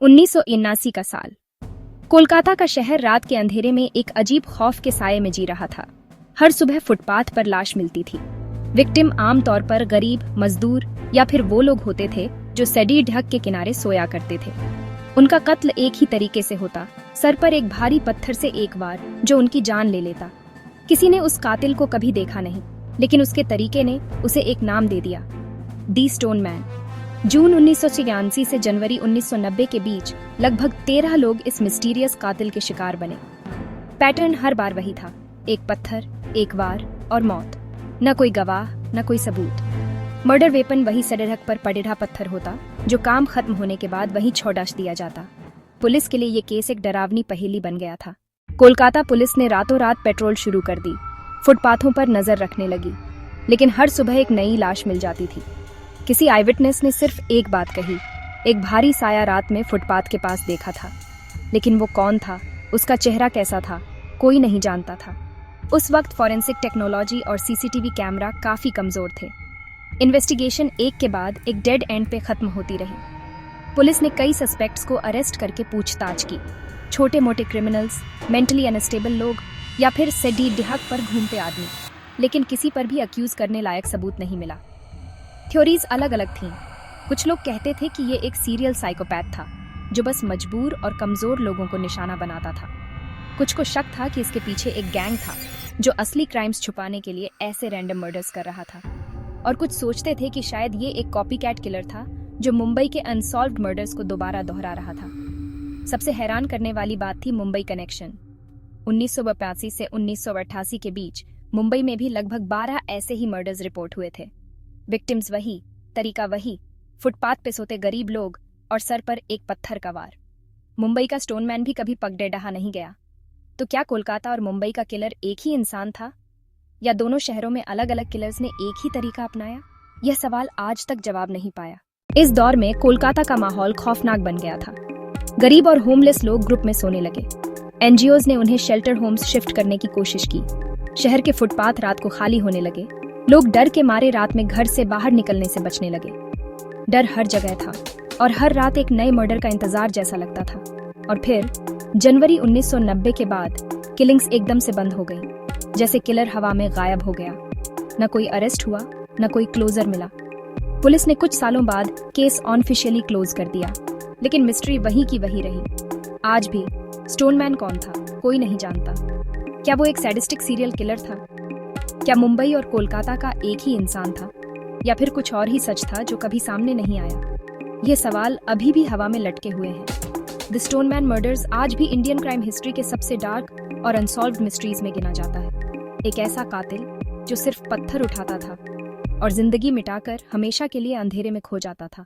1979 का साल। कोलकाता का शहर रात के अंधेरे में एक अजीब खौफ के साये में जी रहा था। हर सुबह फुटपाथ पर लाश मिलती थी। विक्टिम आमतौर पर गरीब, मजदूर या फिर वो लोग होते थे जो सड़ी ढक के किनारे सोया करते थे। उनका कत्ल एक ही तरीके से होता, सर पर एक भारी पत्थर से एक वार जो उनकी जान ले लेता। किसी ने उस कातिल को कभी देखा नहीं, लेकिन उसके तरीके ने उसे एक नाम दे दिया, दी स्टोन मैन। जून 1986 से जनवरी 1990 के बीच लगभग 13 लोग इस मिस्टीरियस कातिल के शिकार बने। पैटर्न हर बार वही था, एक पत्थर, एक वार और मौत। न कोई गवाह, न कोई सबूत। मर्डर वेपन वही सड़क पर पड़ेढ़ा पत्थर होता जो काम खत्म होने के बाद वहीं छोड़ दिया जाता। पुलिस के लिए ये केस एक डरावनी पहेली बन गया था। कोलकाता पुलिस ने रातों रात पेट्रोल शुरू कर दी, फुटपाथों पर नजर रखने लगी, लेकिन हर सुबह एक नई लाश मिल जाती थी। किसी आई विटनेस ने सिर्फ एक बात कही, एक भारी साया रात में फुटपाथ के पास देखा था। लेकिन वो कौन था, उसका चेहरा कैसा था, कोई नहीं जानता था। उस वक्त फॉरेंसिक टेक्नोलॉजी और सीसीटीवी कैमरा काफी कमजोर थे। इन्वेस्टिगेशन एक के बाद एक डेड एंड पे खत्म होती रही। पुलिस ने कई सस्पेक्ट्स को अरेस्ट करके पूछताछ की, छोटे मोटे क्रिमिनल्स, मेंटली अनस्टेबल लोग या फिर सड़ी ढक पर घूमते आदमी, लेकिन किसी पर भी अक्यूज करने लायक सबूत नहीं मिला। थ्योरीज अलग अलग थीं। कुछ लोग कहते थे कि ये एक सीरियल साइकोपैथ था जो बस मजबूर और कमजोर लोगों को निशाना बनाता था। कुछ को शक था कि इसके पीछे एक गैंग था जो असली क्राइम्स छुपाने के लिए ऐसे रैंडम मर्डर्स कर रहा था। और कुछ सोचते थे कि शायद ये एक कॉपीकैट किलर था जो मुंबई के अनसॉल्व्ड मर्डर्स को दोबारा दोहरा रहा था। सबसे हैरान करने वाली बात थी मुंबई कनेक्शन। 1982 से 1988 के बीच मुंबई में भी लगभग 12 ऐसे ही मर्डर्स रिपोर्ट हुए थे। विक्टिम्स वही, तरीका वही, फुटपाथ पे सोते गरीब लोग और सर पर एक पत्थर का वार। मुंबई का स्टोनमैन भी कभी पगडेढ़ा नहीं गया। तो क्या कोलकाता और मुंबई का किलर एक ही इंसान था, या दोनों शहरों में अलग अलग किलर्स ने एक ही तरीका अपनाया? यह सवाल आज तक जवाब नहीं पाया। इस दौर में कोलकाता का माहौल खौफनाक बन गया था। गरीब और होमलेस लोग ग्रुप में सोने लगे। एनजीओज ने उन्हें शेल्टर होम्स शिफ्ट करने की कोशिश की। शहर के फुटपाथ रात को खाली होने लगे। लोग डर के मारे रात में घर से बाहर निकलने से बचने लगे। डर हर जगह था और हर रात एक नए मर्डर का इंतजार जैसा लगता था। और फिर जनवरी 1990 के बाद किलिंग्स एकदम से बंद हो गई, जैसे किलर हवा में गायब हो गया। न कोई अरेस्ट हुआ, न कोई क्लोजर मिला। पुलिस ने कुछ सालों बाद केस ऑनऑफिशियली क्लोज कर दिया, लेकिन मिस्ट्री वही की वही रही। आज भी स्टोनमैन कौन था, कोई नहीं जानता। क्या वो एक सैडिस्टिक सीरियल किलर था? क्या मुंबई और कोलकाता का एक ही इंसान था, या फिर कुछ और ही सच था जो कभी सामने नहीं आया? ये सवाल अभी भी हवा में लटके हुए हैं। द स्टोनमैन मर्डर्स आज भी इंडियन क्राइम हिस्ट्री के सबसे डार्क और अनसॉल्व्ड मिस्ट्रीज में गिना जाता है। एक ऐसा कातिल जो सिर्फ पत्थर उठाता था और जिंदगी मिटाकर हमेशा के लिए अंधेरे में खो जाता था।